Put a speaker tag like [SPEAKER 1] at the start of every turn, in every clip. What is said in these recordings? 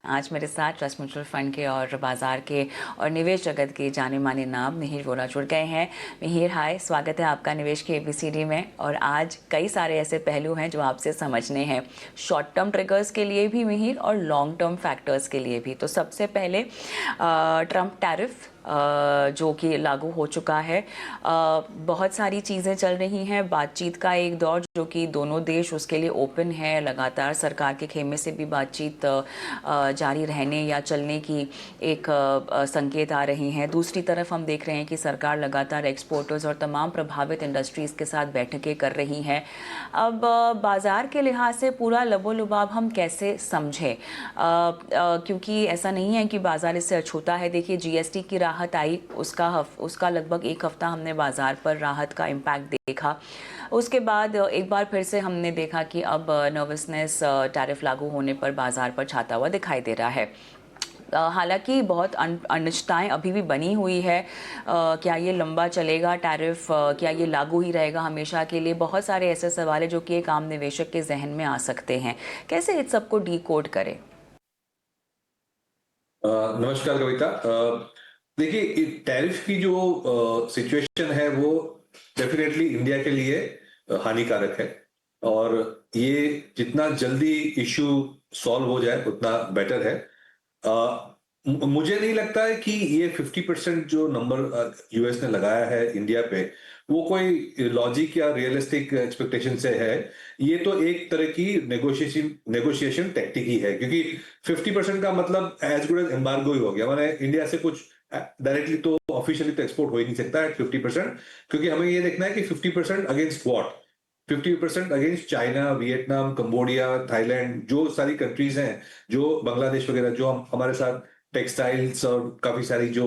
[SPEAKER 1] आज मेरे साथ ट्रस्ट म्यूचुअल फंड के और बाजार के और निवेश जगत के जाने माने नाम मिहिर वोरा जुड़ गए हैं। मिहिर, हाय, स्वागत है आपका निवेश की एबीसीडी में। और आज कई सारे ऐसे पहलू हैं जो आपसे समझने हैं, शॉर्ट टर्म ट्रिगर्स के लिए भी मिहिर और लॉन्ग टर्म फैक्टर्स के लिए भी। तो सबसे पहले ट्रम्प टैरिफ जो कि लागू हो चुका है। बहुत सारी चीज़ें चल रही हैं, बातचीत का एक दौर जो कि दोनों देश उसके लिए ओपन है। लगातार सरकार के खेमे से भी बातचीत जारी रहने या चलने की एक संकेत आ रही हैं। दूसरी तरफ हम देख रहे हैं कि सरकार लगातार एक्सपोर्टर्स और तमाम प्रभावित इंडस्ट्रीज़ के साथ बैठकें कर रही हैं। अब बाज़ार के लिहाज से पूरा लबो-लुबाब हम कैसे समझें, क्योंकि ऐसा नहीं है कि बाज़ार इससे अछूता है। देखिए, जीएसटी की राहत आई, उसका लगभग एक हफ़्ता हमने बाज़ार पर राहत का इम्पैक्ट देखा। उसके बाद एक बार फिर से हमने देखा कि अब नर्वसनेस टैरिफ लागू होने पर बाज़ार पर छाता हुआ दिखाई दे रहा है। हालांकि बहुत अनिश्चितताएं अभी भी बनी हुई है। क्या ये लंबा चलेगा टैरिफ, क्या ये लागू ही रहेगा हमेशा के लिए? बहुत सारे ऐसे सवाल हैं जो कि एक आम निवेशक के जहन में आ सकते हैं। कैसे इस सबको डीकोड करें?
[SPEAKER 2] नमस्कार कविता। देखिए, टैरिफ की जो सिचुएशन है वो डेफिनेटली इंडिया के लिए हानिकारक है। और ये जितना जल्दी इश्यू सॉल्व हो जाए उतना बेटर है। मुझे नहीं लगता है कि ये 50% जो नंबर यूएस ने लगाया है इंडिया पे, वो कोई लॉजिक या रियलिस्टिक एक्सपेक्टेशन से है। ये तो एक तरह की नेगोशिएशन टेक्निक ही है, क्योंकि 50% का मतलब एज गुड एज एम्बार्गो ही हो गया। माने इंडिया से कुछ डायरेक्टली तो ऑफिशियली तो एक्सपोर्ट हो ही नहीं सकता एट 50%, क्योंकि हमें ये देखना है कि 50% against what. 50% against China, Vietnam, Cambodia, Thailand, जो सारी कंट्रीज हैं, जो बांग्लादेश वगैरह, जो हमारे साथ टेक्सटाइल्स और काफी सारी जो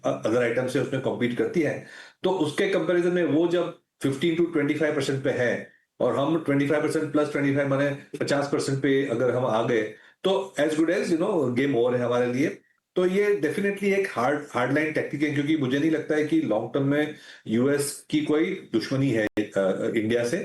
[SPEAKER 2] अदर आइटम्स है उसमें कॉम्पीट करती है। तो उसके कंपैरिजन में वो जब 15 टू 25% पे है और हम 25% प्लस 25 माने 50% पे अगर हम आ गए, तो as good as game over है हमारे लिए। तो ये डेफिनेटली एक हार्ड लाइन टेक्निक है, क्योंकि मुझे नहीं लगता है कि लॉन्ग टर्म में यूएस की कोई दुश्मनी है इंडिया से।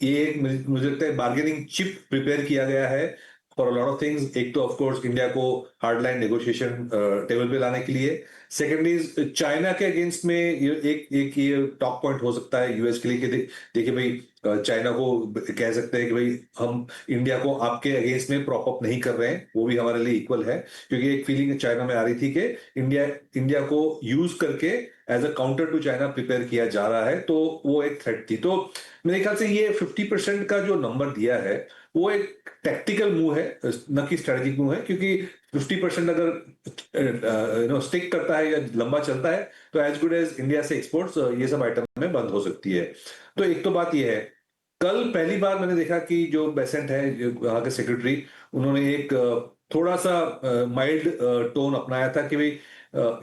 [SPEAKER 2] ये एक मुझे लगता है बार्गेनिंग चिप प्रिपेयर किया गया है for a lot of things. एक तो ऑफ कोर्स इंडिया को हार्ड लाइन नेगोशिएशन टेबल पे लाने के लिए। सेकंड इज चाइना के अगेंस्ट में एक ये टॉक पॉइंट हो सकता है यूएस के लिए कि देखिए भाई, चाइना को कह सकते हैं कि भाई हम इंडिया को आपके अगेंस्ट में प्रॉप अप नहीं कर रहे हैं, वो भी हमारे लिए इक्वल है। क्योंकि एक फीलिंग चाइना में आ रही थी कि इंडिया इंडिया को यूज करके as a counter to China prepare किया जा रहा है, तो वो एक थ्रेट थी। तो मेरे ख्याल से ये 50% का जो नंबर दिया है वो एक टैक्टिकल मूव है, न कि स्ट्रेटेजिक मूव है। क्योंकि 50% अगर स्टिक करता है या लंबा चलता है, तो एज गुड एज इंडिया से एक्सपोर्ट्स ये सब आइटम में बंद हो सकती है। तो एक तो बात ये है। कल पहली बार मैंने देखा कि जो बेसेंट है, जो वहां के सेक्रेटरी, उन्होंने एक थोड़ा सा माइल्ड टोन अपनाया था कि भाई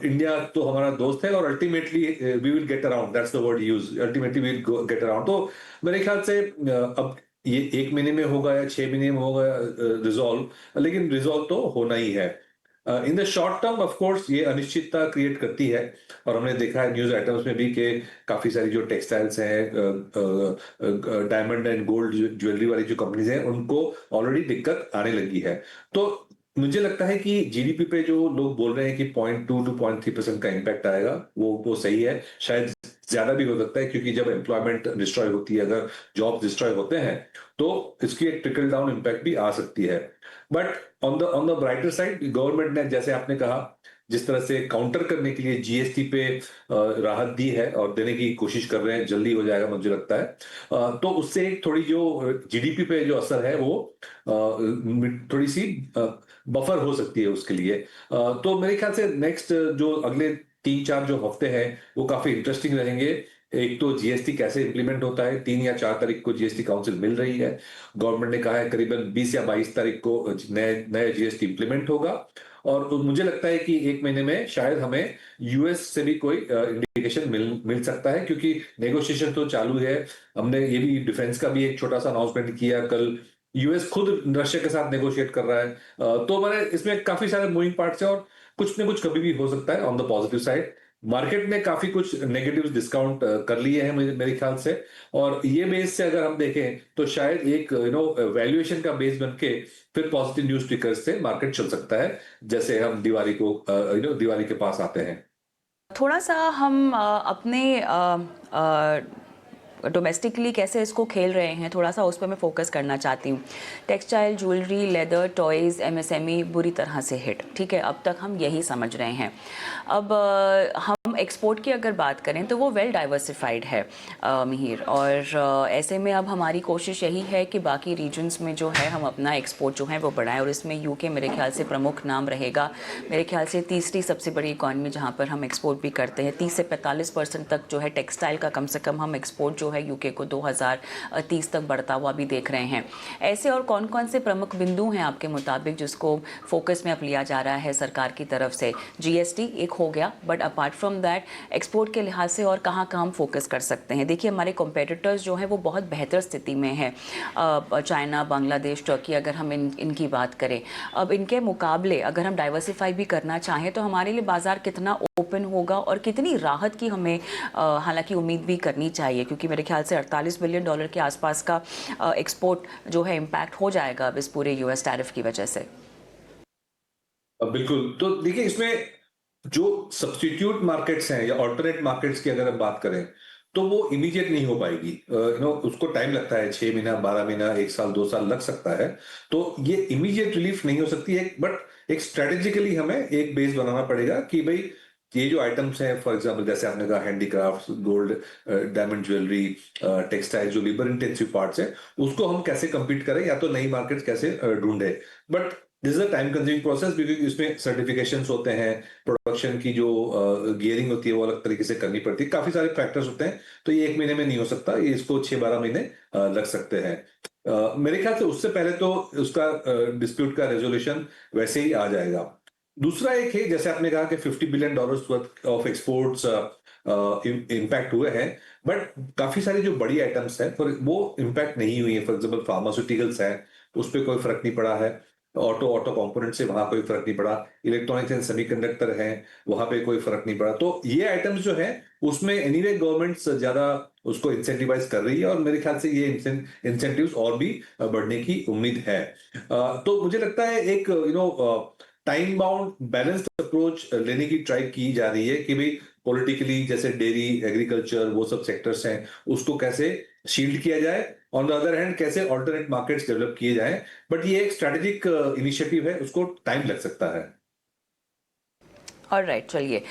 [SPEAKER 2] इंडिया तो हमारा दोस्त है और ultimately we will get around, that's the word use, ultimately we will get around. तो मेरे ख्याल से अब ये 1 महीने में होगा या 6 महीने में होगा रिजॉल्व, लेकिन रिजॉल्व तो होना ही है। In the short term of course ये अनिश्चितता क्रिएट करती है। और हमने देखा है न्यूज आइटम्स में भी कि काफी सारी जो टेक्सटाइल्स हैं, डायमंड एंड गोल्ड ज्वेलरी वाली जो कंपनीज हैं, उनको ऑलरेडी दिक्कत आने लगी है। तो मुझे लगता है कि जीडीपी पे जो लोग बोल रहे हैं कि 0.2 टू 0.3% का इम्पैक्ट आएगा, वो सही है। शायद ज्यादा भी हो सकता है, क्योंकि जब एम्प्लॉयमेंट डिस्ट्रॉय होती है, अगर जॉब डिस्ट्रॉय होते हैं, तो इसकी एक ट्रिकल डाउन इम्पैक्ट भी आ सकती है। But on the brighter side, government ने, जैसे आपने कहा, जिस तरह से काउंटर करने के लिए जीएसटी पे राहत दी है और देने की कोशिश कर रहे हैं, जल्दी हो जाएगा मुझे लगता है। तो उससे एक थोड़ी जो जीडीपी पे जो असर है वो थोड़ी सी बफर हो सकती है उसके लिए। तो मेरे ख्याल से नेक्स्ट जो अगले 3-4 जो हफ्ते हैं वो काफी इंटरेस्टिंग रहेंगे। एक तो जीएसटी कैसे इंप्लीमेंट होता है, 3 या 4 तारीख को जीएसटी काउंसिल मिल रही है। गवर्नमेंट ने कहा है करीबन 20 या 22 तारीख को नया जीएसटी इंप्लीमेंट होगा। और तो मुझे लगता है कि 1 महीने में शायद हमें यूएस से भी कोई इंडिकेशन मिल सकता है, क्योंकि नेगोशिएशन तो चालू है। हमने ये भी डिफेंस का भी एक छोटा सा अनाउंसमेंट किया कल। यूएस खुद रशिया के साथ नेगोशिएट कर रहा है। तो मैंने इसमें काफी सारे मूविंग पार्ट्स हैं और कुछ न कुछ कभी भी हो सकता है on the positive side. Market ने काफी कुछ नेगेटिव डिस्काउंट कर लिए हैं मेरे ख्याल से। और ये बेस से अगर हम देखें तो शायद एक वैल्यूएशन का बेस बन के फिर पॉजिटिव न्यूज ट्रिगर्स से मार्केट चल सकता है, जैसे हम दिवाली को दिवाली के पास आते हैं।
[SPEAKER 1] थोड़ा सा हम अपने डोमेस्टिकली कैसे इसको खेल रहे हैं, थोड़ा सा उस पर मैं फोकस करना चाहती हूँ। Textile, jewellery, leather, toys, MSME बुरी तरह से हिट, ठीक है, अब तक हम यही समझ रहे हैं। अब हम एक्सपोर्ट की अगर बात करें तो वो वेल डाइवर्सिफाइड है मिहिर, और ऐसे में अब हमारी कोशिश यही है कि बाकी रीजन्स में जो है हम अपना एक्सपोर्ट जो है वो बढ़ाएं, और इसमें यूके मेरे ख्याल से प्रमुख नाम रहेगा। मेरे ख्याल से तीसरी सबसे बड़ी इकॉनमी जहाँ पर हम एक्सपोर्ट भी करते हैं, 30 से 45% तक जो है टेक्सटाइल का कम से कम हम एक्सपोर्ट जो है यूके को 2030 तक बढ़ता हुआ भी देख रहे हैं। ऐसे और कौन कौन से प्रमुख बिंदु हैं आपके मुताबिक जिसको फोकस में अब लिया जा रहा है सरकार की तरफ से? जीएसटी एक हो गया, but apart from that export के लिहाज से और कहाँ कहाँ हम फोकस कर सकते हैं? देखिए, हमारे कॉम्पिटिटर्स जो हैं वो बहुत बेहतर स्थिति में है। चाइना, बांग्लादेश, टर्की, अगर हम इनकी बात करें, अब इनके मुकाबले अगर हम डाइवर्सिफाई भी करना चाहें तो हमारे लिए बाजार कितना ओपन होगा और कितनी राहत की हमें हालांकि उम्मीद भी करनी चाहिए, क्योंकि मेरे ख्याल से $48 बिलियन के आसपास का एक्सपोर्ट जो है इम्पैक्ट हो जाएगा अब इस पूरे यूएस टैरिफ की वजह से।
[SPEAKER 2] बिल्कुल। तो देखिए, इसमें जो सब्स्टिट्यूट मार्केट्स हैं या ऑल्टरनेट मार्केट्स की अगर हम बात करें तो वो इमीडिएट नहीं हो पाएगी। उसको टाइम लगता है, 6 महीना, 12 महीना, 1 साल, 2 साल लग सकता है। तो ये इमीडिएट रिलीफ नहीं हो सकती है, बट एक स्ट्रेटेजिकली हमें एक बेस बनाना पड़ेगा कि भाई ये जो आइटम्स हैं, फॉर एग्जांपल जैसे आपने कहा handicraft, gold, diamond jewellery, textile, जो लेबर इंटेंसिव पार्ट्स हैं, उसको हम कैसे compete करें या तो नई मार्केट कैसे ढूंढे। But this is a time consuming process, क्योंकि इसमें सर्टिफिकेशंस होते हैं, प्रोडक्शन की जो गियरिंग होती है वो अलग तरीके से करनी पड़ती है, काफी सारे फैक्टर्स होते हैं। तो ये 1 महीने में नहीं हो सकता, ये इसको 6-12 महीने लग सकते हैं। मेरे ख्याल से उससे पहले तो उसका डिस्प्यूट का रेजोल्यूशन वैसे ही आ जाएगा। दूसरा एक है, जैसे आपने कहा कि $50 billion worth of exports impact हुए हैं, बट काफी सारी जो बड़ी आइटम्स हैं वो इम्पैक्ट नहीं हुई है। फॉर एग्जाम्पल फार्मास्यूटिकल्स हैं, उस पर कोई फर्क नहीं पड़ा है। ऑटो कंपोनेंट से वहां कोई फर्क नहीं पड़ा। इलेक्ट्रॉनिक्स एंड सेमीकंडक्टर हैं, वहां पे कोई फर्क नहीं पड़ा। तो ये आइटम्स जो है उसमें एनीवे गवर्नमेंट्स ज्यादा उसको इंसेंटिवाइज कर रही है, और मेरे ख्याल से ये इंसेंटिव्स और भी बढ़ने की उम्मीद है। तो मुझे लगता है एक टाइम बाउंड बैलेंस्ड अप्रोच लेने की ट्राई की जा रही है कि भाई पॉलिटिकली जैसे डेयरी, एग्रीकल्चर, वो सब सेक्टर्स हैं, उसको कैसे शील्ड किया जाए, ऑन द अदर हैंड कैसे ऑल्टरनेट मार्केट्स डेवलप किए जाएं। बट ये एक स्ट्रेटेजिक इनिशिएटिव है, उसको टाइम लग सकता है।
[SPEAKER 1] ऑलराइट, चलिए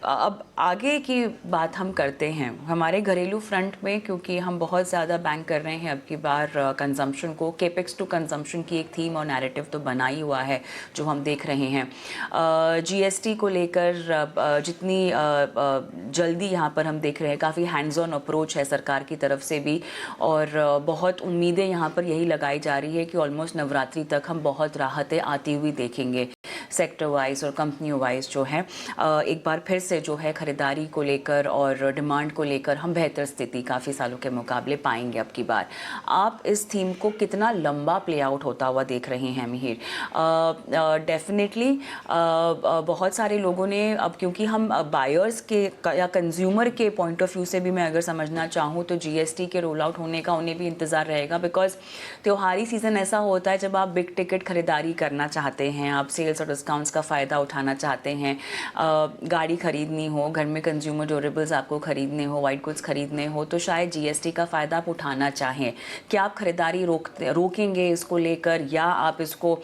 [SPEAKER 1] अब आगे की बात हम करते हैं हमारे घरेलू फ्रंट में, क्योंकि हम बहुत ज़्यादा बैंक कर रहे हैं अब की बार कंजम्पशन को। केपेक्स टू कंजम्पशन की एक थीम और नैरेटिव तो बना ही हुआ है जो हम देख रहे हैं। जीएसटी को लेकर जितनी जल्दी यहाँ पर हम देख रहे हैं, काफ़ी हैंड्स ऑन अप्रोच है सरकार की तरफ से भी, और बहुत उम्मीदें यहाँ पर यही लगाई जा रही है कि ऑलमोस्ट नवरात्रि तक हम बहुत राहतें आती हुई देखेंगे सेक्टर वाइज और कंपनी वाइज जो है। एक बार फिर से जो है खरीदारी को लेकर और डिमांड को लेकर हम बेहतर स्थिति काफ़ी सालों के मुकाबले पाएंगे अब की बार। आप इस थीम को कितना लंबा प्ले आउट होता हुआ देख रहे हैं मिहिर? डेफिनेटली बहुत सारे लोगों ने अब, क्योंकि हम बायर्स के या कंज्यूमर के पॉइंट ऑफ व्यू से भी मैं अगर समझना चाहूँ तो जीएसटी के रोल आउट होने का उन्हें भी इंतज़ार रहेगा, बिकॉज त्योहारी सीज़न ऐसा होता है जब आप बिग टिकट खरीदारी करना चाहते हैं, आप सेल्स और डिस्काउंट्स का फ़ायदा उठाना चाहते हैं, गाड़ी खरीदनी हो, घर में कंज्यूमर ड्यूरेबल्स आपको खरीदने हो, वाइट गुड्स खरीदने हो, तो शायद जीएसटी का फ़ायदा आप उठाना चाहें। क्या आप खरीदारी रोकेंगे इसको लेकर, या आप इसको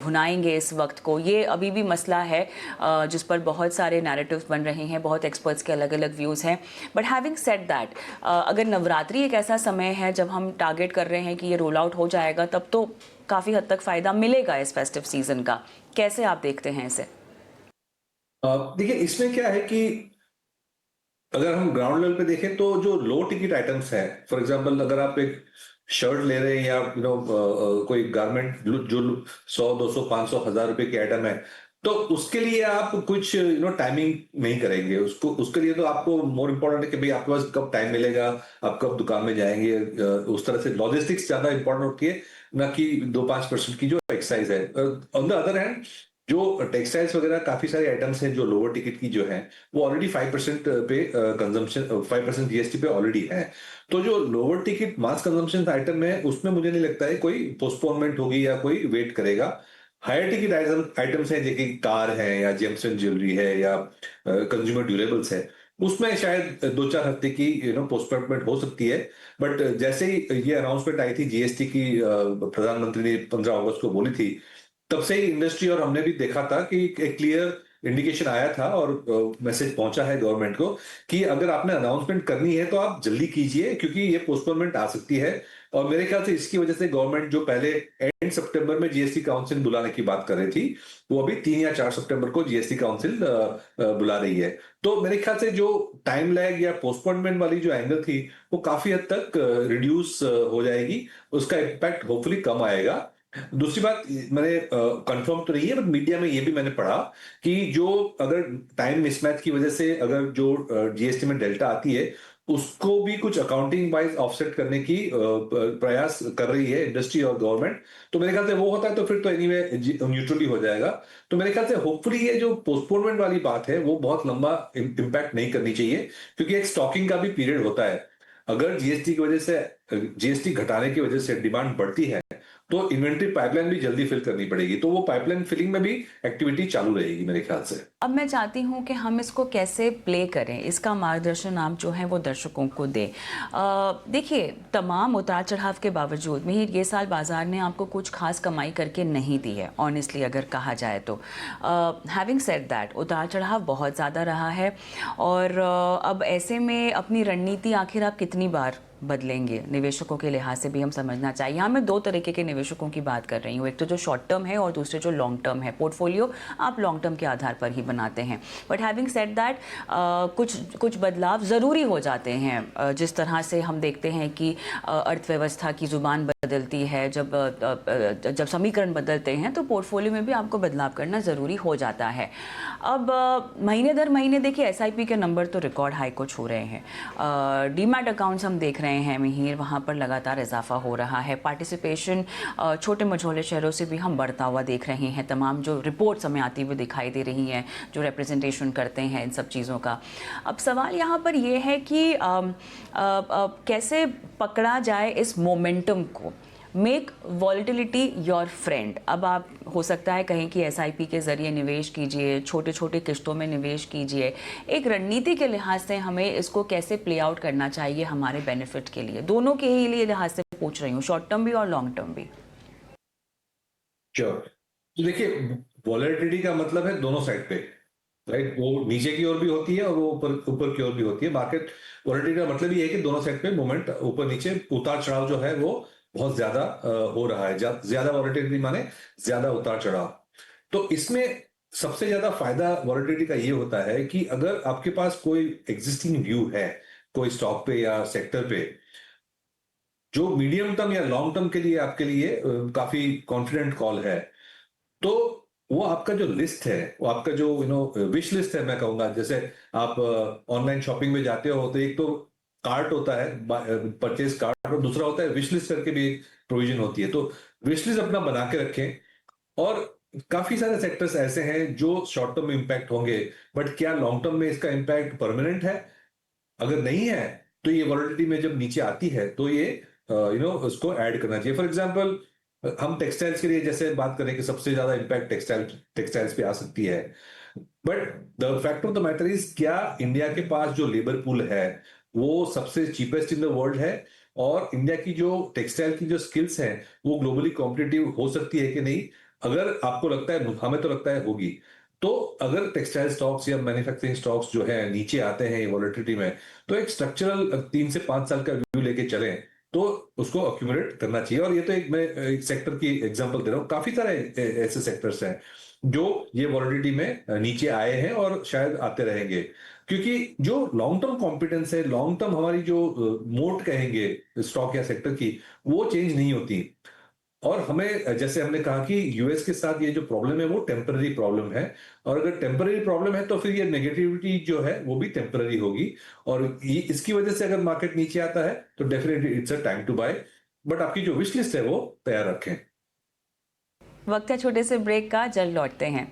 [SPEAKER 1] भुनाएंगे इस वक्त को? ये अभी भी मसला है जिस पर बहुत सारे नैरेटिव्स बन रहे हैं, बहुत एक्सपर्ट्स के अलग अलग व्यूज़ हैं। बट हैविंग सेड दैट, अगर नवरात्रि एक ऐसा समय है जब हम टारगेट कर रहे हैं कि ये रोल आउट हो जाएगा, तब तो काफ़ी हद तक फ़ायदा मिलेगा इस फेस्टिव सीज़न का। कैसे आप देखते हैं इसे?
[SPEAKER 2] देखिए, इसमें क्या है कि अगर हम ग्राउंड लेवल पे देखें तो जो लो टिकट आइटम्स हैं, फॉर एग्जांपल अगर आप एक शर्ट ले रहे हैं या कोई गारमेंट जो 100, 200, 500, 1000 रुपए की आइटम है, तो उसके लिए आप कुछ टाइमिंग नहीं करेंगे। उसको उसके लिए तो आपको मोर इम्पोर्टेंट है कि भाई आपके पास कब टाइम मिलेगा, आप कब दुकान में जाएंगे। उस तरह से लॉजिस्टिक्स ज्यादा इंपॉर्टेंट होती है, ना कि 2-5% की जो एक्सरसाइज है। ऑन द अदर हैंड जो टेक्सटाइल्स वगैरह काफी सारे आइटम्स हैं जो लोअर टिकट की जो है वो ऑलरेडी 5% पे कंजम्पशन 5% जीएसटी पे ऑलरेडी है। तो जो लोअर टिकट मास कंजम्पशन आइटम है उसमें मुझे नहीं लगता है कोई पोस्टपोनमेंट होगी या कोई वेट करेगा। हायर टिकट आइटम्स हैं जैसे कार है या जेम्स एंड ज्वेलरी है या कंज्यूमर ड्यूरेबल्स है, उसमें शायद 2-4 हफ्ते की पोस्टपोनमेंट हो सकती है। बट जैसे ही ये अनाउंसमेंट आई थी जीएसटी की, प्रधानमंत्री ने 15 अगस्त को बोली थी, तब से ही इंडस्ट्री और हमने भी देखा था कि एक क्लियर इंडिकेशन आया था और मैसेज पहुंचा है गवर्नमेंट को कि अगर आपने अनाउंसमेंट करनी है तो आप जल्दी कीजिए क्योंकि ये पोस्टपोनमेंट आ सकती है। और मेरे ख्याल से इसकी वजह से गवर्नमेंट जो पहले एंड सितंबर में जीएसटी काउंसिल बुलाने की बात कर रही थी, वो अभी 3 या 4 सितंबर को जीएसटी काउंसिल बुला रही है। तो मेरे ख्याल से जो टाइम लैग या पोस्टपोनमेंट वाली जो एंगल थी वो काफी हद तक रिड्यूस हो जाएगी, उसका इम्पैक्ट होपफुली कम आएगा। दूसरी बात मैंने कंफर्म तो नहीं है बट मीडिया में ये भी मैंने पढ़ा कि जो अगर टाइम मिसमैच की वजह से अगर जो जीएसटी में डेल्टा आती है उसको भी कुछ अकाउंटिंग वाइज ऑफसेट करने की प्रयास कर रही है इंडस्ट्री और गवर्नमेंट। तो मेरे ख्याल से वो होता है तो फिर तो एनीवे न्यूट्रली हो जाएगा। तो मेरे ख्याल से होपफुली ये जो पोस्टपोनमेंट वाली बात है वो बहुत लंबा इम्पैक्ट नहीं करनी चाहिए क्योंकि एक स्टॉकिंग का भी पीरियड होता है। अगर जीएसटी की वजह से जीएसटी घटाने की वजह से डिमांड बढ़ती है तो इन्वेंट्री पाइपलाइन भी जल्दी फिल करनी पड़ेगी, तो वो पाइपलाइन फिलिंग में भी एक्टिविटी चालू रहेगी मेरे ख्याल से।
[SPEAKER 1] अब मैं चाहती हूँ कि हम इसको कैसे प्ले करें, इसका मार्गदर्शन आप जो है वो दर्शकों को दें। देखिए, तमाम उतार चढ़ाव के बावजूद में ये साल बाज़ार ने आपको कुछ खास कमाई करके नहीं दी है, ऑनेस्टली अगर कहा जाए तो। हैविंग सेड दैट, उतार चढ़ाव बहुत ज़्यादा रहा है और अब ऐसे में अपनी रणनीति आखिर आप कितनी बार बदलेंगे, निवेशकों के लिहाज से भी हम समझना चाहिए। यहाँ मैं दो तरीके के निवेशकों की बात कर रही हूँ, एक तो जो शॉर्ट टर्म है और दूसरे जो लॉन्ग टर्म है। पोर्टफोलियो आप लॉन्ग टर्म के आधार पर ही बनाते हैं, बट हैविंग सेड दैट कुछ बदलाव ज़रूरी हो जाते हैं। जिस तरह से हम देखते हैं कि अर्थव्यवस्था की ज़ुबान बदलती है, जब समीकरण बदलते हैं तो पोर्टफोलियो में भी आपको बदलाव करना ज़रूरी हो जाता है। अब महीने दर महीने देखिए एसआईपी के नंबर तो रिकॉर्ड हाई को छू रहे हैं। डीमैट अकाउंट्स हम देख रहे हैं मिहिर, वहाँ पर लगातार इजाफा हो रहा है। पार्टिसिपेशन छोटे मझोले शहरों से भी हम बढ़ता हुआ देख रहे हैं। तमाम जो रिपोर्ट्स हमें आती हुई दिखाई दे रही हैं जो रिप्रेजेंटेशन करते हैं इन सब चीज़ों का। अब सवाल यहाँ पर यह है कि कैसे पकड़ा जाए इस मोमेंटम को। Make volatility your friend. अब आप हो सकता है कहीं कि एसआईपी के ज़रिए निवेश कीजिए, छोटे छोटे किस्तों में निवेश कीजिए। एक रणनीति के लिहाज से हमें इसको कैसे प्ले आउट करना चाहिए हमारे बेनिफिट के लिए, दोनों के ही लिए लिहाज से पूछ रही हूँ, शॉर्ट टर्म भी और लॉन्ग टर्म भी।
[SPEAKER 2] श्योर। तो देखिए, वॉलेटिलिटी का मतलब है दोनों साइड पे, राइट? वो नीचे की ओर भी होती है और वो ऊपर ऊपर की ओर भी होती है। मार्केट वॉलेटिलिटी का मतलब ये है कि दोनों साइड पे मूवमेंट ऊपर नीचे, उतार चढ़ाव जो है वो बहुत ज्यादा हो रहा है। ज्यादा वॉलेटिलिटी माने ज्यादा उतार चढ़ाव। तो इसमें सबसे ज्यादा फायदा वॉलेटिलिटी का ये होता है कि अगर आपके पास कोई एग्जिस्टिंग व्यू है कोई स्टॉक पे या सेक्टर पे, जो मीडियम टर्म या लॉन्ग टर्म के लिए आपके लिए काफी कॉन्फिडेंट कॉल है, तो वो आपका जो लिस्ट है, वो आपका जो विश लिस्ट है, मैं कहूंगा। जैसे आप ऑनलाइन शॉपिंग में जाते हो तो एक तो कार्ट होता है, परचेज कार्ट, और दूसरा होता है विश लिस्ट करके भी एक प्रोविजन होती है। तो विश लिस्ट अपना बना के रखें। और काफी सारे सेक्टर्स ऐसे हैं जो शॉर्ट टर्म में इंपैक्ट होंगे, बट क्या लॉन्ग टर्म में इसका इंपैक्ट परमानेंट है? अगर नहीं है तो ये वॉलिडिटी में जब नीचे आती है तो ये उसको ऐड करना चाहिए। फॉर एग्जांपल, हम टेक्सटाइल्स के लिए जैसे बात करें कि सबसे ज्यादा इंपैक्ट टेक्सटाइल्स पे आ सकती है, but the fact of the matter is, क्या इंडिया के पास जो लेबर पूल है वो सबसे चीपेस्ट इन द वर्ल्ड है? और इंडिया की जो टेक्सटाइल की जो स्किल्स हैं वो ग्लोबली कॉम्पिटिटिव हो सकती है कि नहीं? अगर आपको लगता है, हमें तो लगता है होगी। तो अगर टेक्सटाइल स्टॉक्स या मैन्युफैक्चरिंग स्टॉक्स जो है नीचे आते हैं वॉलेटिलिटी में, तो एक स्ट्रक्चरल 3 से 5 साल का व्यू लेके चलें तो उसको अक्यूमुलेट करना चाहिए। और ये तो मैं एक सेक्टर की एग्जांपल दे रहा हूँ, काफी सारे ऐसे सेक्टर्स हैं जो ये वॉलिडिटी में नीचे आए हैं और शायद आते रहेंगे। क्योंकि जो लॉन्ग टर्म कॉम्पिटेंस है, लॉन्ग टर्म हमारी जो मोट कहेंगे स्टॉक या सेक्टर की, वो चेंज नहीं होती। और हमें, जैसे हमने कहा कि यूएस के साथ ये जो प्रॉब्लम है वो टेम्पररी प्रॉब्लम है, और अगर टेम्पररी प्रॉब्लम है तो फिर ये नेगेटिविटी जो है वो भी टेम्पररी होगी। और ये इसकी वजह से अगर मार्केट नीचे आता है तो definitely it's a time to buy, but आपकी जो विश लिस्ट है वो तैयार रखें।
[SPEAKER 1] वक्त है छोटे से ब्रेक का, जल्द लौटते हैं।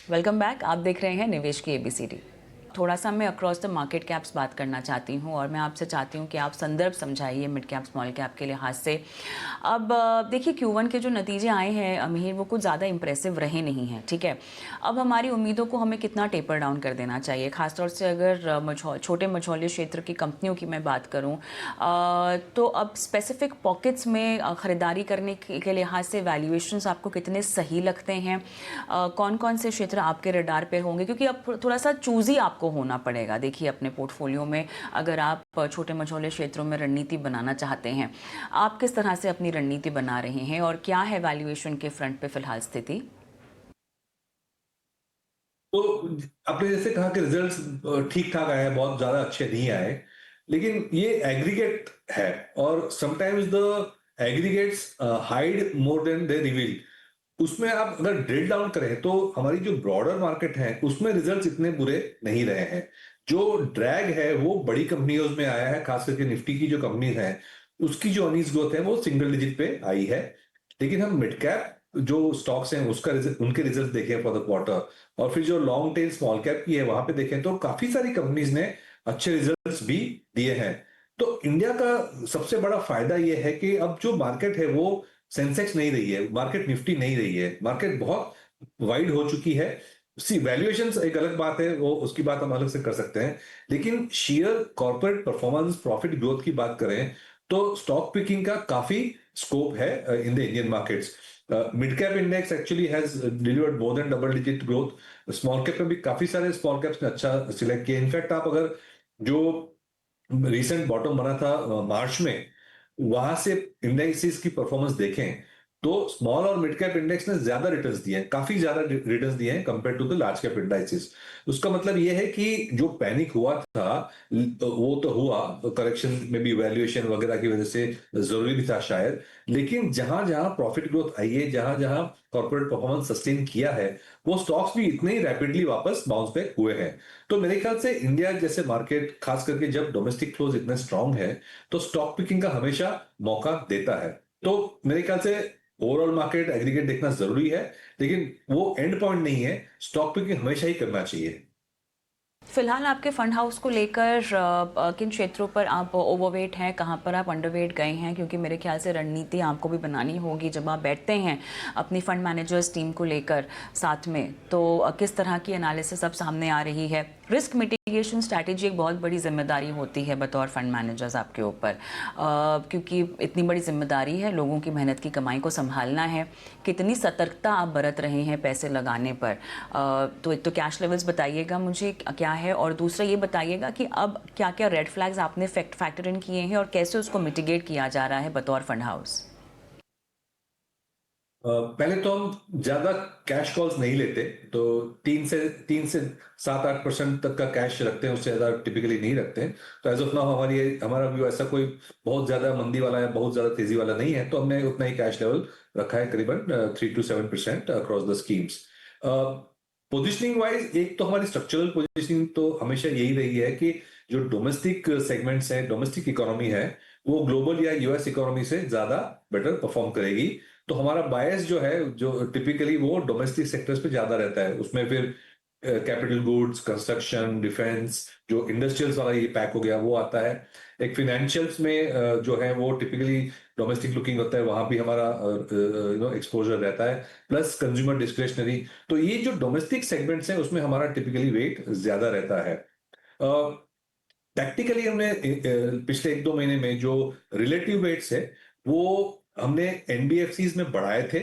[SPEAKER 1] Welcome back. आप देख रहे हैं निवेश की एबीसीडी। थोड़ा सा मैं अक्रॉस द मार्केट कैप्स बात करना चाहती हूँ और मैं आपसे चाहती हूँ कि आप संदर्भ समझाइए मिड कैप स्मॉल कैप के लिहाज से। अब देखिए Q1 के जो नतीजे आए हैं मिहिर, वो कुछ ज़्यादा इंप्रेसिव रहे नहीं हैं, ठीक है। अब हमारी उम्मीदों को हमें कितना टेपर डाउन कर देना चाहिए, खासतौर से अगर छोटे मझौले क्षेत्र की कंपनियों की मैं बात करूँ तो अब स्पेसिफिक पॉकेट्स में ख़रीदारी करने के लिहाज से वैल्यूएशंस आपको कितने सही लगते हैं, कौन कौन से क्षेत्र आपके रडार पे होंगे, क्योंकि अब थोड़ा सा चूज़ी आपको होना पड़ेगा। देखिए अपने पोर्टफोलियो में अगर आप छोटे मझौले क्षेत्रों में रणनीति बनाना चाहते हैं, आप किस तरह से अपनी रणनीति बना रहे हैं और क्या है वैल्यूएशन के फ्रंट पे फिलहाल स्थिति?
[SPEAKER 2] तो आपने जैसे कहा कि रिजल्ट्स ठीक ठाक आए हैं, बहुत ज्यादा अच्छे नहीं आए, लेकिन ये एग्रीगेट है और sometimes the aggregates hide more than they reveal. उसमें आप अगर ड्रिल डाउन करें तो हमारी जो ब्रॉडर मार्केट है उसमें रिजल्ट्स इतने बुरे नहीं रहे हैं। जो ड्रैग है वो बड़ी कंपनियों में आया है, खास करके निफ्टी की जो कंपनी है उसकी जो अर्निंग्स ग्रोथ है वो सिंगल डिजिट पे आई है। लेकिन हम मिड कैप जो स्टॉक्स हैं उसका उनके रिजल्ट देखें फॉर द क्वार्टर और फिर जो लॉन्ग टेल स्मॉल कैप की है वहां पे देखें तो काफी सारी कंपनीज ने अच्छे रिजल्ट्स भी दिए हैं। तो इंडिया का सबसे बड़ा फायदा यह है कि अब जो मार्केट है वो सेंसेक्स नहीं रही है, मार्केट निफ्टी नहीं रही है, मार्केट बहुत वाइड हो चुकी है। सी वैल्यूएशन एक अलग बात है, वो उसकी बात हम अलग से कर सकते हैं, लेकिन share corporate performance profit growth की बात करें तो स्टॉक पिकिंग का काफी स्कोप है in the Indian markets. Mid cap index actually has delivered more than double digit growth. Small cap में भी काफी सारे स्मॉल कैप्स ने अच्छा सिलेक्ट किया। इनफैक्ट आप अगर जो रिसेंट बॉटम बना था मार्च में, वहां से इंडेक्सेस की परफॉर्मेंस देखें तो स्मॉल और मिड कैप इंडेक्स ने ज्यादा रिटर्न्स दिए हैं, काफी ज्यादा रिटर्न्स दिए हैं compare to the large cap indexes. उसका मतलब यह है कि जो पैनिक हुआ था वो तो हुआ, करेक्शन में भी वैल्यूएशन वगैरह की वजह से जरूरी भी था शायद, लेकिन जहां जहां प्रॉफिट ग्रोथ आई है, जहां जहां कॉर्पोरेट परफॉर्मेंस सस्टेन किया है, वो स्टॉक्स भी इतने ही रैपिडली वापस बाउंस बैक हुए हैं। तो मेरे ख्याल से इंडिया जैसे मार्केट, खास करके जब डोमेस्टिक फ्लोज इतने स्ट्रांग है, तो स्टॉक पिकिंग का हमेशा मौका देता है। तो मेरे ख्याल से ओवरऑल मार्केट एग्रीगेट देखना जरूरी है, लेकिन वो एंड पॉइंट नहीं है, स्टॉक पिकिंग हमेशा ही करना चाहिए।
[SPEAKER 1] फिलहाल आपके फंड हाउस को लेकर किन क्षेत्रों पर आप ओवरवेट हैं, कहाँ पर आप अंडरवेट गए हैं, क्योंकि मेरे ख्याल से रणनीति आपको भी बनानी होगी जब आप बैठते हैं अपनी फंड मैनेजर्स टीम को लेकर साथ में, तो किस तरह की एनालिसिस अब सामने आ रही है। रिस्क मिटिगेशन स्ट्रैटेजी एक बहुत बड़ी जिम्मेदारी होती है बतौर फंड मैनेजर्स आपके ऊपर, क्योंकि इतनी बड़ी जिम्मेदारी है, लोगों की मेहनत की कमाई को संभालना है। कितनी सतर्कता आप बरत रहे हैं पैसे लगाने पर? तो एक तो कैश लेवल्स बताइएगा मुझे क्या है, और दूसरा ये बताइएगा कि अब क्या क्या रेड फ्लैग्स आपने फैक्टर इन किए हैं और कैसे उसको मिटिगेट किया जा रहा है बतौर फंड हाउस।
[SPEAKER 2] पहले तो हम ज्यादा कैश कॉल्स नहीं लेते, तो 3 से 7-8% तक का कैश रखते हैं, उससे ज्यादा टिपिकली नहीं रखते हैं। तो एज ऑफ नाउ हमारा व्यू ऐसा कोई बहुत ज्यादा मंदी वाला या बहुत ज्यादा तेजी वाला नहीं है, तो हमने उतना ही कैश लेवल रखा है, करीबन 3 to 7% across the schemes. Positioning wise एक तो हमारी स्ट्रक्चरल पोजिशनिंग तो हमेशा यही रही है कि जो डोमेस्टिक सेगमेंट्स है, डोमेस्टिक इकोनॉमी है, वो ग्लोबल या यूएस इकोनॉमी से ज्यादा बेटर परफॉर्म करेगी। तो हमारा बायस जो है, जो टिपिकली वो डोमेस्टिक सेक्टर्स पे ज्यादा रहता है, उसमें फिर कैपिटल गुड्स, कंस्ट्रक्शन, डिफेंस, जो इंडस्ट्रियल्स वाला ये पैक हो गया वो आता है। एक फिनेंशियल्स में जो है वो टिपिकली डोमेस्टिक लुकिंग होता है, वहां भी हमारा एक्सपोजर रहता है, प्लस कंज्यूमर डिस्क्रिशनरी। तो ये जो डोमेस्टिक सेगमेंट्स हैं उसमें हमारा टिपिकली वेट ज्यादा रहता है। टैक्टिकली हमने पिछले 1-2 महीने में जो रिलेटिव वेट्स है वो हमने एनबीएफसीज में बढ़ाए थे,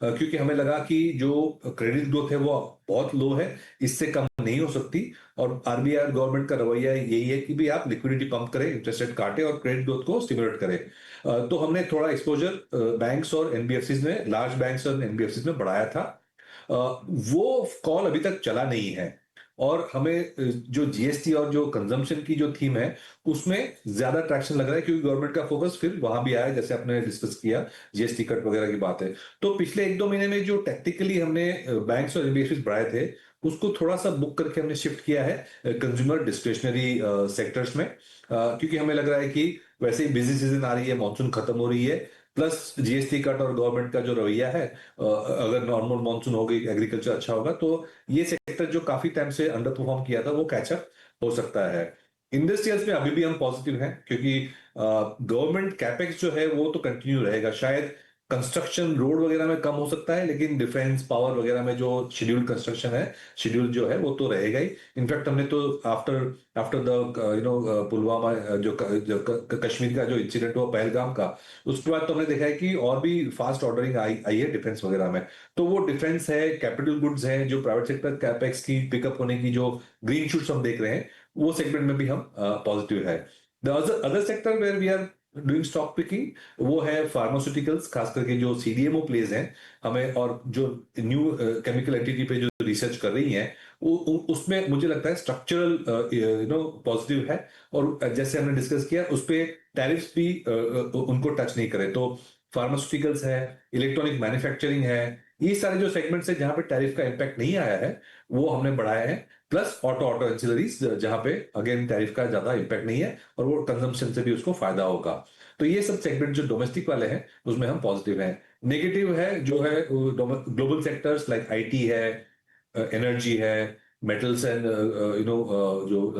[SPEAKER 2] क्योंकि हमें लगा कि जो क्रेडिट ग्रोथ है वो बहुत लो है, इससे कम नहीं हो सकती, और आरबीआई और गवर्नमेंट का रवैया यही है कि भी आप लिक्विडिटी पंप करें, इंटरेस्ट रेट काटे और क्रेडिट ग्रोथ को स्टिमुलेट करें। तो हमने थोड़ा एक्सपोजर बैंक्स और एनबीएफसीज में, लार्ज बैंक्स और एनबीएफसीज में बढ़ाया था। वो कॉल अभी तक चला नहीं है, और हमें जो जीएसटी और जो कंजम्पशन की जो थीम है उसमें ज्यादा ट्रैक्शन लग रहा है, क्योंकि गवर्नमेंट का फोकस फिर वहां भी आया, जैसे आपने डिस्कस किया जीएसटी कट वगैरह की बात है। तो पिछले 1-2 महीने में जो टैक्टिकली हमने बैंक्स और एनबीएफसी बढ़ाए थे उसको थोड़ा सा बुक करके हमने शिफ्ट किया है कंज्यूमर डिस्क्रिशनरी सेक्टर्स में, क्योंकि हमें लग रहा है कि वैसे ही बिजी सीजन आ रही है, मानसून खत्म हो रही है, प्लस जीएसटी कट और गवर्नमेंट का जो रवैया है, अगर नॉर्मल मॉनसून हो गई, एग्रीकल्चर अच्छा होगा, तो ये सेक्टर जो काफी टाइम से अंडर परफॉर्म किया था वो कैचअप हो सकता है। इंडस्ट्रियल्स में अभी भी हम पॉजिटिव हैं, क्योंकि गवर्नमेंट कैपेक्स जो है वो तो कंटिन्यू रहेगा। शायद कंस्ट्रक्शन रोड वगैरह में कम हो सकता है, लेकिन डिफेंस पावर वगैरह में जो शेड्यूल कंस्ट्रक्शन है, शेड्यूल जो है वो तो रहेगा ही। इनफैक्ट हमने तो after after the Pulwama, Kashmir का जो इंसिडेंट हुआ पहलगाम का, उसके बाद तो हमने देखा है कि और भी फास्ट ऑर्डरिंग आई है डिफेंस वगैरह में। तो वो डिफेंस है, कैपिटल गुड्स है, जो प्राइवेट सेक्टर कैपेक्स की पिकअप होने की जो ग्रीन शूट्स हम देख रहे हैं, वो सेगमेंट में भी हम पॉजिटिव है। The other sector where we are doing stock picking वो है फार्मास्यूटिकल्स, खास करके जो सीडीएमओ प्लेज हैं हमें, और जो न्यू केमिकल एंटिटी पे जो रिसर्च कर रही हैं, उसमें मुझे लगता है स्ट्रक्चरल पॉजिटिव है। और जैसे हमने डिस्कस किया, उस पे टैरिफ्स भी उनको टच नहीं करे। तो फार्मास्यूटिकल्स है, इलेक्ट्रॉनिक मैन्युफैक्चरिंग है, ये सारे जो सेगमेंट्स है जहां पे टैरिफ का इम्पैक्ट नहीं आया है, वो हमने बढ़ाया है। प्लस ऑटो एंसिलरीज, जहां पे अगेन टैरिफ का ज्यादा इम्पैक्ट नहीं है और वो कंजम्पशन से भी उसको फायदा होगा। तो ये सब सेगमेंट जो डोमेस्टिक वाले हैं उसमें हम पॉजिटिव हैं। नेगेटिव है जो है ग्लोबल सेक्टर्स लाइक आईटी है, एनर्जी है, मेटल्स एंड जो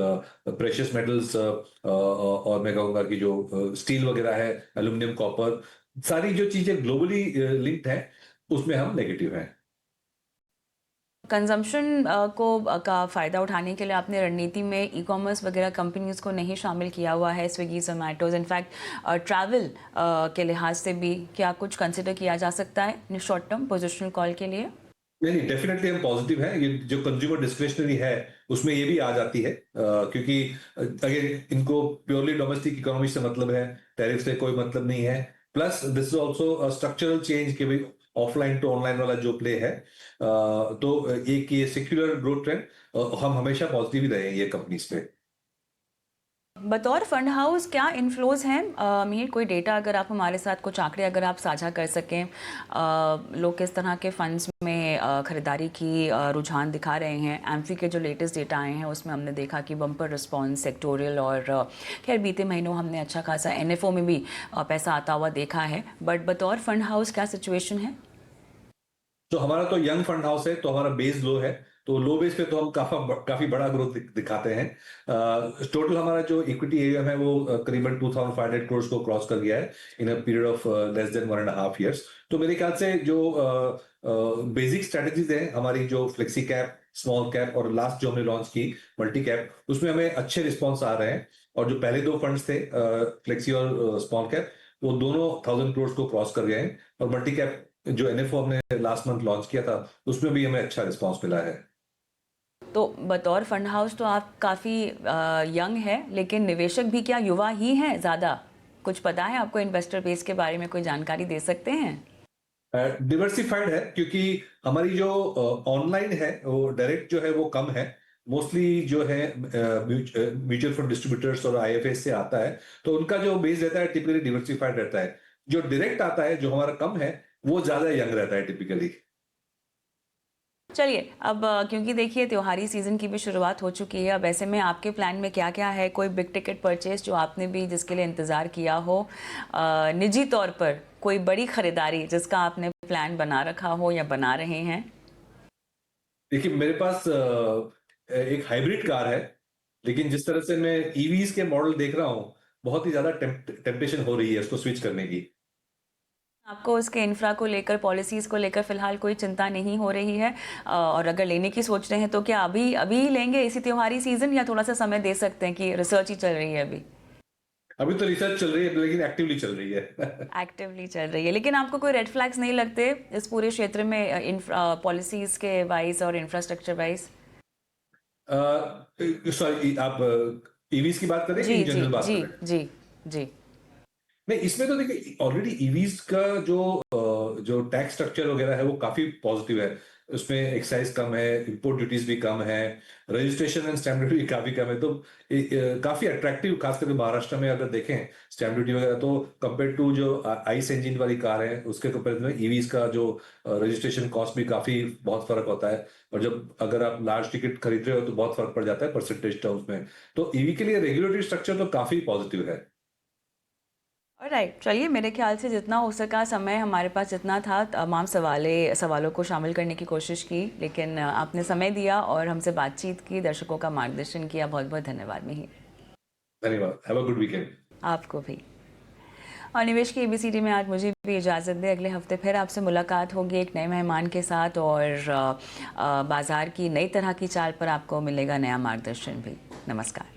[SPEAKER 2] प्रेशियस मेटल्स, और मैं कहूंगा कि जो स्टील वगैरह है, एल्यूमिनियम, कॉपर, सारी जो चीजें ग्लोबली लिंक्ड है, उसमें हम नेगेटिव हैं।
[SPEAKER 1] कंजम्पशन का फ़ायदा उठाने के लिए आपने रणनीति में ई कॉमर्स वगैरह कंपनीज़ को नहीं शामिल किया हुआ है, स्विगी, जोमेटोज। इनफैक्ट ट्रैवल के लिहाज से भी क्या कुछ कंसिडर किया जा सकता है शॉर्ट टर्म पोजिशनल कॉल के लिए?
[SPEAKER 2] नहीं, डेफिनेटली हम पॉजिटिव हैं। ये जो कंज्यूमर डिस्क्रिशनरी है उसमें ये भी आ जाती है, क्योंकि अगर इनको प्योरली डोमेस्टिक इकोनॉमी से मतलब है, टैरिफ से कोई मतलब नहीं है। Plus this is also structural change के भी, ऑफलाइन टू ऑनलाइन वाला जो प्ले है, तो एक ये सेक्युलर ग्रोथ ट्रेंड, हम हमेशा पॉजिटिव ही रहे हैं ये कंपनीज पे।
[SPEAKER 1] बतौर फंड हाउस क्या इन्फ्लोज हैं मीर? कोई डेटा अगर आप हमारे साथ, कुछ आंकड़े अगर आप साझा कर सकें, लोग किस तरह के फंड्स में खरीदारी की रुझान दिखा रहे हैं? एम्फी के जो लेटेस्ट डेटा आए हैं उसमें हमने देखा कि बम्पर रिस्पांस सेक्टोरियल, और खैर बीते महीनों हमने अच्छा खासा एनएफओ में भी पैसा आता हुआ देखा है। बट बतौर फंड हाउस क्या सिचुएशन है?
[SPEAKER 2] तो हमारा तो यंग फंड हाउस है, तो हमारा बेस लो है, तो लो बेस पे तो हम काफी बड़ा ग्रोथ दिखाते हैं। टोटल हमारा जो इक्विटी एएम है वो करीबन 2500 करोड़ को क्रॉस कर गया है in a period of less than 1.5 years. तो मेरे ख्याल से जो बेसिक स्ट्रेटजीज हैं हमारी, जो फ्लेक्सी कैप, स्मॉल कैप, और लास्ट जो हमने लॉन्च की मल्टी कैप, उसमें हमें अच्छे रिस्पॉन्स आ रहे हैं। और जो पहले दो फंड्स थे, फ्लेक्सी और स्मॉल कैप, वो दोनों 1000 करोड़ को क्रॉस कर गए हैं। और मल्टी कैप जो एनएफओ हमने लास्ट मंथ लॉन्च किया था, उसमें भी हमें अच्छा रिस्पांस मिला है।
[SPEAKER 1] तो बतौर फंड हाउस तो आप काफ़ी यंग है, लेकिन निवेशक भी क्या युवा ही हैं ज़्यादा? कुछ पता है आपको इन्वेस्टर बेस के बारे में? कोई जानकारी दे सकते हैं?
[SPEAKER 2] डिवर्सिफाइड है, क्योंकि हमारी जो ऑनलाइन है वो डायरेक्ट जो है वो कम है। मोस्टली जो है म्यूचुअल फंड डिस्ट्रीब्यूटर्स और आईएफएस से आता है, तो उनका जो बेस रहता है टिपिकली डिवर्सिफाइड रहता है। जो डायरेक्ट आता है, जो हमारा कम है, वो ज्यादा यंग रहता है टिपिकली।
[SPEAKER 1] चलिए, अब क्योंकि देखिए त्योहारी सीज़न की भी शुरुआत हो चुकी है, अब ऐसे में आपके प्लान में क्या क्या है? कोई बिग टिकट परचेज जो आपने भी जिसके लिए इंतज़ार किया हो, निजी तौर पर कोई बड़ी खरीदारी जिसका आपने प्लान बना रखा हो या बना रहे हैं?
[SPEAKER 2] देखिए, मेरे पास एक हाइब्रिड कार है, लेकिन जिस तरह से मैं ईवीज के मॉडल देख रहा हूँ, बहुत ही ज्यादा टेम्पटेशन हो रही है उसको स्विच करने की।
[SPEAKER 1] आपको उसके इंफ्रा को लेकर, पॉलिसीज़ को लेकर फ़िलहाल कोई चिंता नहीं हो रही है? और अगर लेने की सोच रहे हैं तो क्या अभी अभी लेंगे इसी त्योहारी सीज़न, या थोड़ा सा समय दे सकते हैं कि रिसर्च ही चल रही है अभी?
[SPEAKER 2] अभी तो रिसर्च चल रही है, लेकिन एक्टिवली चल रही है।
[SPEAKER 1] एक्टिवली चल रही है, लेकिन आपको कोई रेड फ्लैग्स नहीं लगते इस पूरे क्षेत्र में, पॉलिसीज़ के वाइज और इंफ्रास्ट्रक्चर वाइज?
[SPEAKER 2] सॉरी, आप ईवीज की बात करें कि
[SPEAKER 1] जी
[SPEAKER 2] इन
[SPEAKER 1] जी
[SPEAKER 2] जनरल बात
[SPEAKER 1] जी
[SPEAKER 2] करें?
[SPEAKER 1] जी जी।
[SPEAKER 2] नहीं, इसमें तो देखिए ऑलरेडी ईवीज का जो टैक्स स्ट्रक्चर वगैरह है वो काफी पॉजिटिव है। उसमें एक्साइज कम है, इंपोर्ट ड्यूटीज भी कम है, रजिस्ट्रेशन एंड स्टैम्प ड्यूटी भी काफी कम है। तो काफी अट्रैक्टिव, खास करके महाराष्ट्र में अगर देखें स्टैम्प ड्यूटी वगैरह, तो कंपेयर टू जो आइस इंजन वाली कार है उसके कंपेयर में ईवीज का जो रजिस्ट्रेशन कॉस्ट भी काफी बहुत फर्क होता है। और जब अगर आप लार्ज टिकट खरीद रहे हो तो बहुत फर्क पड़ जाता है परसेंटेज टर्म्स में। तो ईवी के लिए रेगुलेटरी स्ट्रक्चर तो काफी पॉजिटिव है।
[SPEAKER 1] राइट, चलिए, मेरे ख्याल से जितना हो सका समय हमारे पास जितना था तमाम सवालों को शामिल करने की कोशिश की, लेकिन आपने समय दिया और हमसे बातचीत की, दर्शकों का मार्गदर्शन किया। बहुत बहुत धन्यवाद मिहिर।
[SPEAKER 2] धन्यवाद। Have a good weekend.
[SPEAKER 1] आपको भी। और निवेश की एबीसीडी में आज मुझे भी इजाज़त दें। अगले हफ्ते फिर आपसे मुलाकात होगी एक नए मेहमान के साथ, और बाज़ार की नई तरह की चाल पर आपको मिलेगा नया मार्गदर्शन भी। नमस्कार।